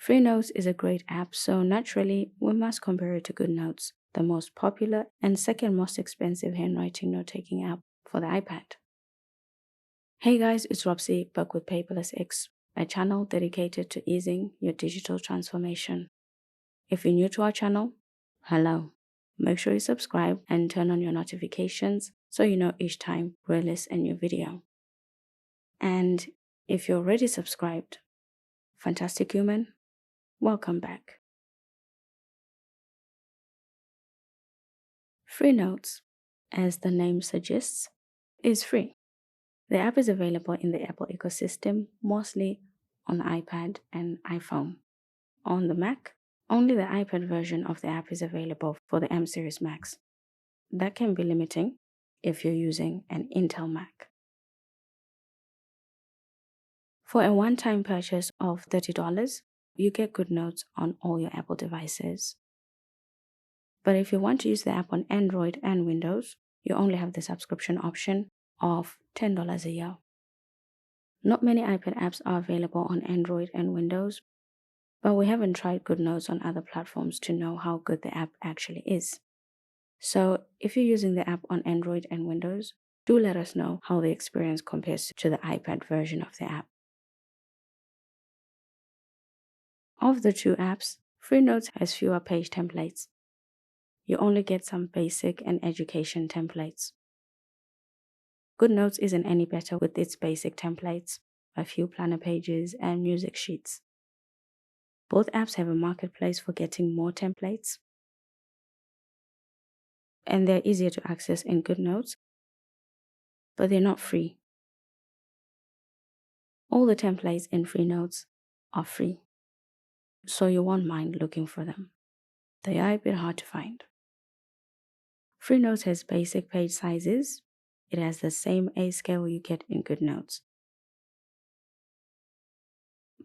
Freenotes is a great app, so naturally we must compare it to Goodnotes, the most popular and second most expensive handwriting note-taking app for the iPad. Hey guys, it's Robsy back with Paperless X, a channel dedicated to easing your digital transformation. If you're new to our channel, hello. Make sure you subscribe and turn on your notifications so you know each time we release a new video. And if you're already subscribed, fantastic human, welcome back. Freenotes, as the name suggests, is free. The app is available in the Apple ecosystem, mostly on the iPad and iPhone. On the Mac, only the iPad version of the app is available for the M Series Macs. That can be limiting if you're using an Intel Mac. For a one-time purchase of $30, you get Goodnotes on all your Apple devices. But if you want to use the app on Android and Windows, you only have the subscription option of $10 a year. Not many iPad apps are available on Android and Windows, but we haven't tried Goodnotes on other platforms to know how good the app actually is. So if you're using the app on Android and Windows, do let us know how the experience compares to the iPad version of the app. Of the two apps, Freenotes has fewer page templates. You only get some basic and education templates. Goodnotes isn't any better with its basic templates, a few planner pages, and music sheets. Both apps have a marketplace for getting more templates, and they're easier to access in Goodnotes, but they're not free. All the templates in Freenotes are free, so you won't mind looking for them. They are a bit hard to find. Freenotes has basic page sizes. It has the same A scale you get in Goodnotes.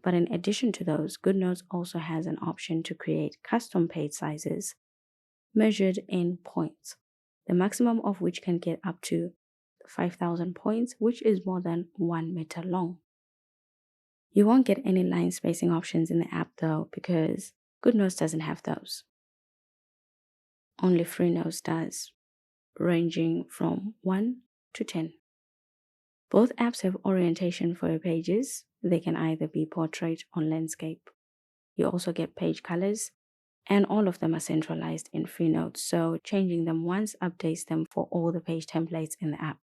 But in addition to those, Goodnotes also has an option to create custom page sizes measured in points, the maximum of which can get up to 5,000 points, which is more than 1 meter long. You won't get any line spacing options in the app though, because Goodnotes doesn't have those. Only Freenotes does, ranging from 1 to 10. Both apps have orientation for your pages. They can either be portrait or landscape. You also get page colors, and all of them are centralized in Freenotes, so changing them once updates them for all the page templates in the app.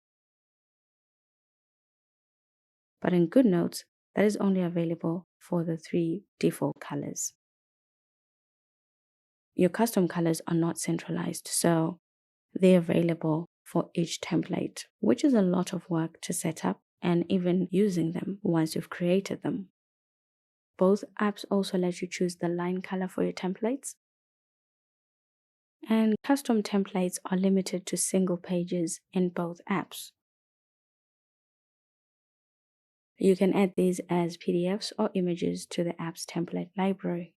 But in Goodnotes, that is only available for the 3 default colors. Your custom colors are not centralized, so they're available for each template, which is a lot of work to set up and even using them once you've created them. Both apps also let you choose the line color for your templates. And custom templates are limited to single pages in both apps. You can add these as PDFs or images to the app's template library.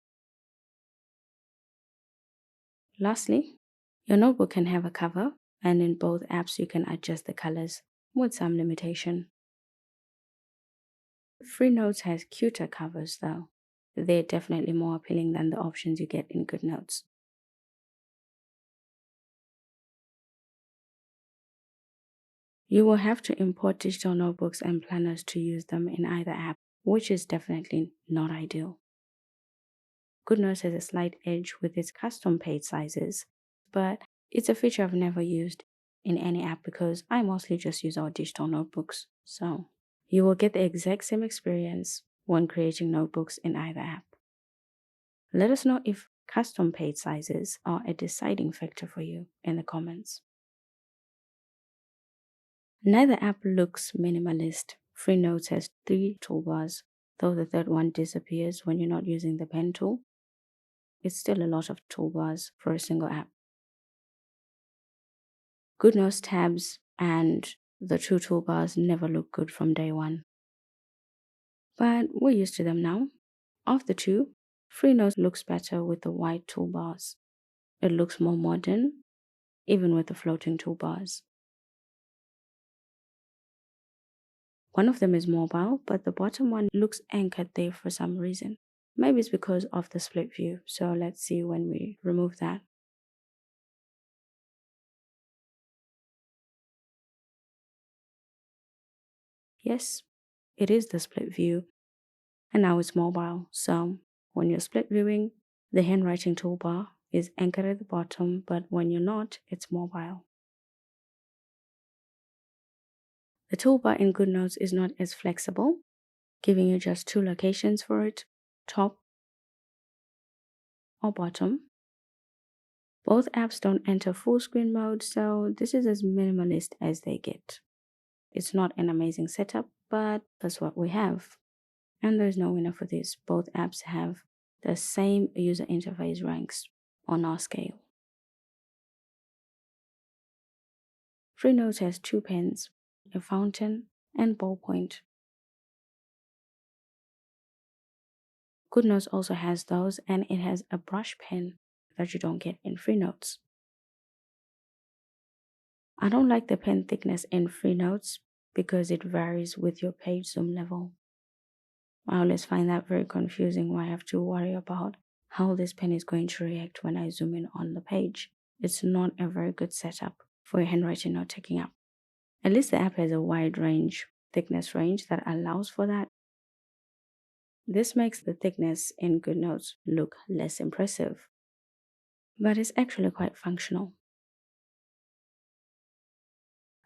Lastly, your notebook can have a cover, and in both apps you can adjust the colors with some limitation. Freenotes has cuter covers though. They're definitely more appealing than the options you get in Goodnotes. You will have to import digital notebooks and planners to use them in either app, which is definitely not ideal. Goodnotes has a slight edge with its custom page sizes, but it's a feature I've never used in any app because I mostly just use our digital notebooks. So you will get the exact same experience when creating notebooks in either app. Let us know if custom page sizes are a deciding factor for you in the comments. Neither app looks minimalist. Freenotes has 3 toolbars, though the third one disappears when you're not using the pen tool. It's still a lot of toolbars for a single app. Goodnotes tabs and the 2 toolbars never look good from day one. But we're used to them now. Of the 2, Freenotes looks better with the white toolbars. It looks more modern, even with the floating toolbars. One of them is mobile, but the bottom one looks anchored there for some reason. Maybe it's because of the split view. So let's see when we remove that. Yes, it is the split view. And now it's mobile. So when you're split viewing, the handwriting toolbar is anchored at the bottom, but when you're not, it's mobile. The toolbar in Goodnotes is not as flexible, giving you just two locations for it, top or bottom. Both apps don't enter full screen mode, so this is as minimalist as they get. It's not an amazing setup, but that's what we have. And there's no winner for this. Both apps have the same user interface ranks on our scale. Freenotes has two pens, a fountain and ballpoint. Goodnotes also has those, and it has a brush pen that you don't get in Freenotes. I don't like the pen thickness in Freenotes because it varies with your page zoom level. I always find that very confusing when I have to worry about how this pen is going to react when I zoom in on the page. It's not a very good setup for your handwriting note taking up. At least the app has a wide range, thickness range that allows for that. This makes the thickness in Goodnotes look less impressive, but it's actually quite functional.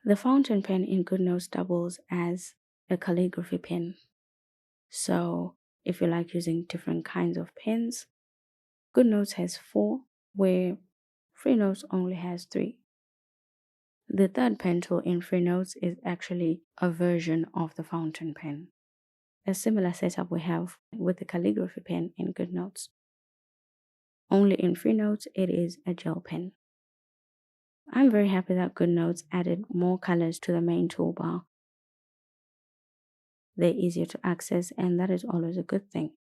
The fountain pen in Goodnotes doubles as a calligraphy pen. So if you like using different kinds of pens, Goodnotes has 4, where Freenotes only has 3. The third pen tool in Freenotes is actually a version of the fountain pen. A similar setup we have with the calligraphy pen in Goodnotes. Only in Freenotes it is a gel pen. I'm very happy that Goodnotes added more colors to the main toolbar. They're easier to access, and that is always a good thing.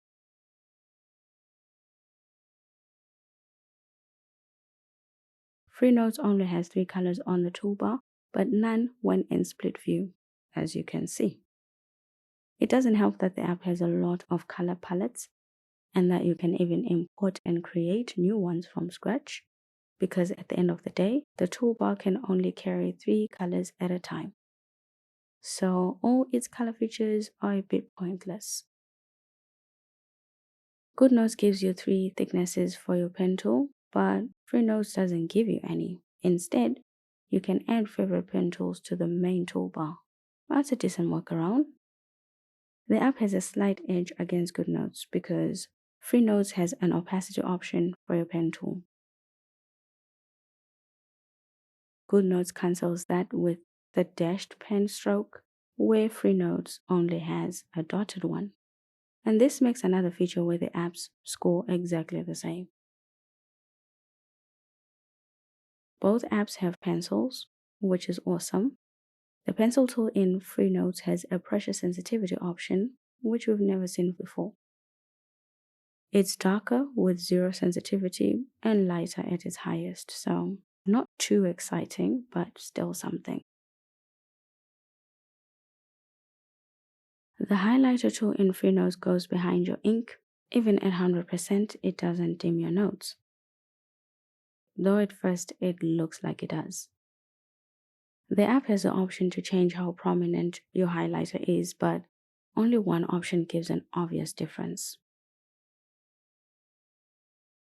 Freenotes only has 3 colors on the toolbar, but none when in split view, as you can see. It doesn't help that the app has a lot of color palettes and that you can even import and create new ones from scratch, because at the end of the day, the toolbar can only carry 3 colors at a time. So all its color features are a bit pointless. Goodnotes gives you 3 thicknesses for your pen tool, but Freenotes doesn't give you any. Instead, you can add favorite pen tools to the main toolbar. That's a decent workaround. The app has a slight edge against Goodnotes because Freenotes has an opacity option for your pen tool. Goodnotes cancels that with the dashed pen stroke, where Freenotes only has a dotted one. And this makes another feature where the apps score exactly the same. Both apps have pencils, which is awesome. The pencil tool in Freenotes has a pressure sensitivity option, which we've never seen before. It's darker with 0 sensitivity and lighter at its highest, so not too exciting, but still something. The highlighter tool in Freenotes goes behind your ink. Even at 100%, it doesn't dim your notes, though at first it looks like it does. The app has the option to change how prominent your highlighter is, but only one option gives an obvious difference.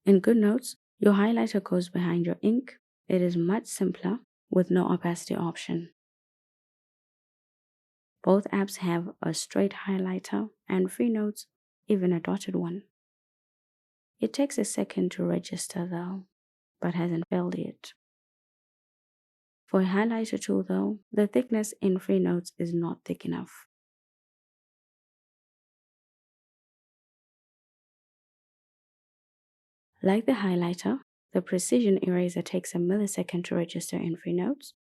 In Goodnotes, your highlighter goes behind your ink. It is much simpler with no opacity option. Both apps have a straight highlighter, and Freenotes even a dotted one. It takes a second to register though, but hasn't failed yet. For a highlighter tool though, the thickness in Freenotes is not thick enough. Like the highlighter, the precision eraser takes a millisecond to register in Freenotes,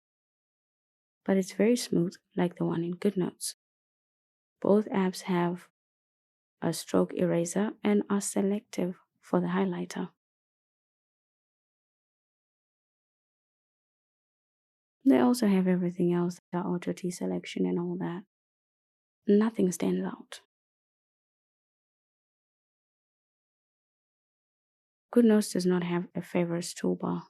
but it's very smooth like the one in Goodnotes. Both apps have a stroke eraser and are selective for the highlighter. They also have everything else, the auto T selection and all that. Nothing stands out. Goodnotes does not have a favorites toolbar,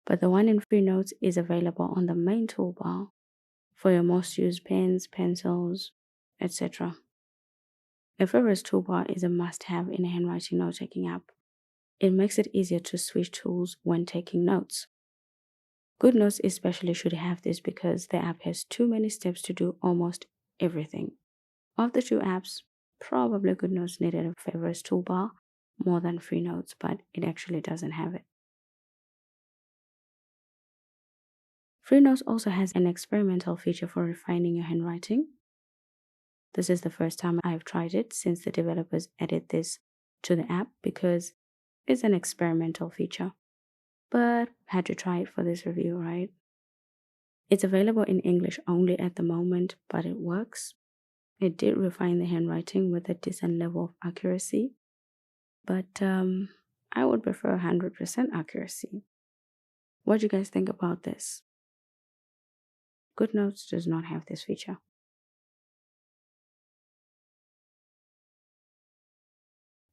but the one in Freenotes is available on the main toolbar for your most used pens, pencils, etc. A favorites toolbar is a must-have in a handwriting note-taking app. It makes it easier to switch tools when taking notes. Goodnotes especially should have this because the app has too many steps to do almost everything. Of the two apps, probably Goodnotes needed a favorites toolbar more than Freenotes, but it actually doesn't have it. Freenotes also has an experimental feature for refining your handwriting. This is the first time I've tried it since the developers added this to the app because it's an experimental feature. But had to try it for this review, right? It's available in English only at the moment, but it works. It did refine the handwriting with a decent level of accuracy, but I would prefer 100% accuracy. What do you guys think about this? Goodnotes does not have this feature.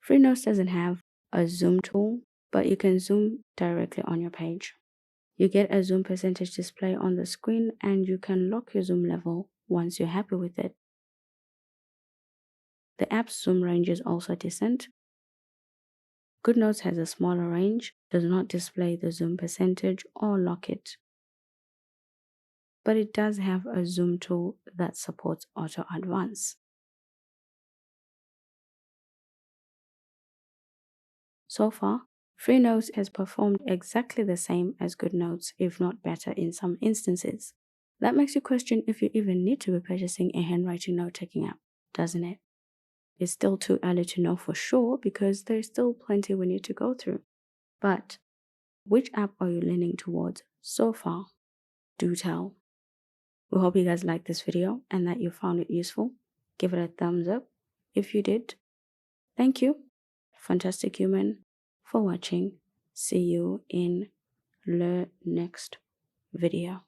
Freenotes doesn't have a zoom tool, but you can zoom directly on your page. You get a zoom percentage display on the screen and you can lock your zoom level once you're happy with it. The app's zoom range is also decent. Goodnotes has a smaller range, does not display the zoom percentage or lock it. But it does have a zoom tool that supports auto advance. So far, Freenotes has performed exactly the same as Goodnotes, if not better in some instances. That makes you question if you even need to be purchasing a handwriting note-taking app, doesn't it? It's still too early to know for sure because there's still plenty we need to go through. But which app are you leaning towards so far? Do tell. We hope you guys liked this video and that you found it useful. Give it a thumbs up if you did. Thank you, Fantastic Human, for watching. See you in the next video.